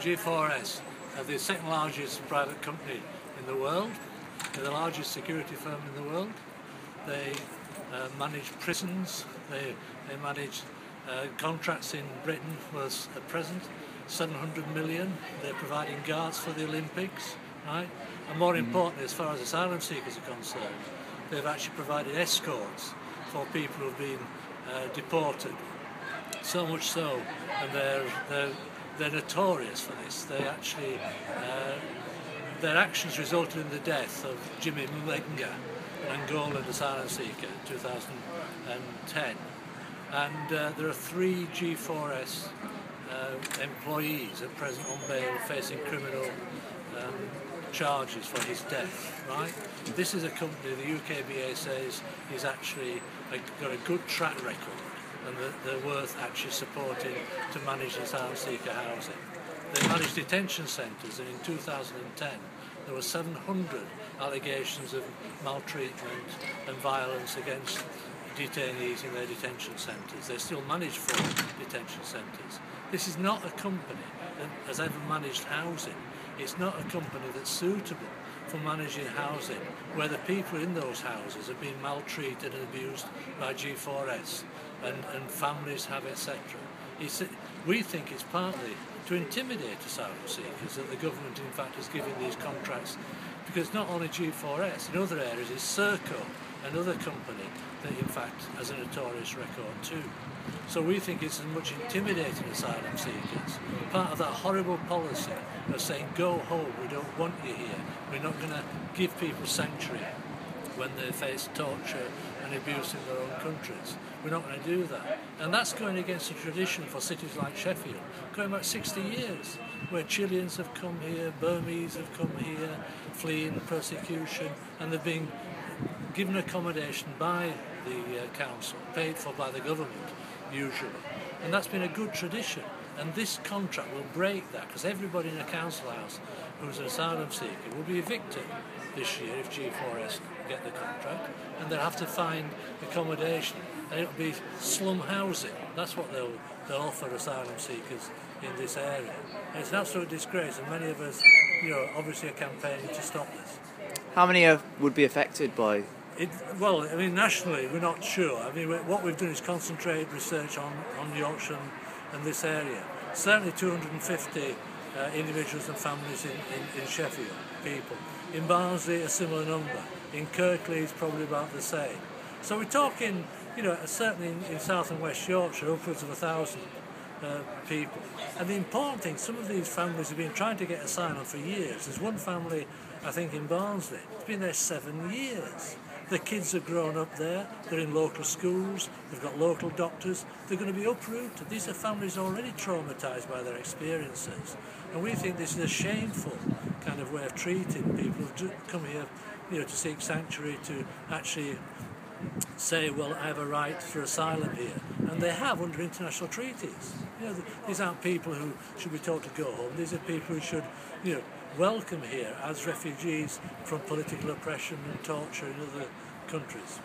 G4S are the second largest private company in the world. They're the largest security firm in the world. They manage prisons, they manage contracts in Britain was at present 700 million. They're providing guards for the Olympics, right? And more importantly, as far as asylum seekers are concerned, they've actually provided escorts for people who've been deported. So much so, and they're notorious for this. They actually their actions resulted in the death of Jimmy Mlenga, an Angolan asylum seeker, in 2010. And there are 3 G4S employees at present on bail facing criminal charges for his death, right? This is a company the UKBA says is actually got a good track record and that they're worth actually supporting to manage asylum seeker housing. They manage detention centres, and in 2010 there were 700 allegations of maltreatment and violence against detainees in their detention centres. They still manage 4 detention centres. This is not a company that has ever managed housing. It's not a company that's suitable for managing housing where the people in those houses have been maltreated and abused by G4S and families have, etc. We think it's partly to intimidate asylum seekers that the government in fact is giving these contracts, because not only G4S, in other areas it's Serco, another company that in fact has a notorious record too. So we think it's as much intimidating asylum seekers, part of that horrible policy of saying go home, we don't want you here, we're not going to give people sanctuary when they face torture and abuse in their own countries. We're not going to do that. And that's going against the tradition for cities like Sheffield, going back 60 years, where Chileans have come here, Burmese have come here, fleeing persecution, and they've been given accommodation by the council, paid for by the government, usually. And that's been a good tradition. And this contract will break that, because everybody in a council house who's an asylum seeker will be evicted this year if G4S get the contract, and they'll have to find accommodation, and it'll be slum housing. That's what they'll offer asylum seekers in this area. And it's an absolute disgrace, and many of us, obviously are campaigning to stop this. How many would be affected by? Well, I mean, nationally, we're not sure. I mean, what we've done is concentrate research on Yorkshire and this area. Certainly 250 individuals and families in Sheffield, people. In Barnsley, a similar number. In Kirkley, it's probably about the same. So we're talking, certainly in South and West Yorkshire, upwards of 1,000 people. And the important thing, some of these families have been trying to get asylum for years. There's one family, I think, in Barnsley. It's been there 7 years. The kids have grown up there, they're in local schools, they've got local doctors, they're going to be uprooted. These are families already traumatised by their experiences. And we think this is a shameful kind of way of treating people who come here, to seek sanctuary, to actually say, well, I have a right for asylum here. And they have under international treaties. These aren't people who should be told to go home. These are people who should, welcome here as refugees from political oppression and torture in other countries.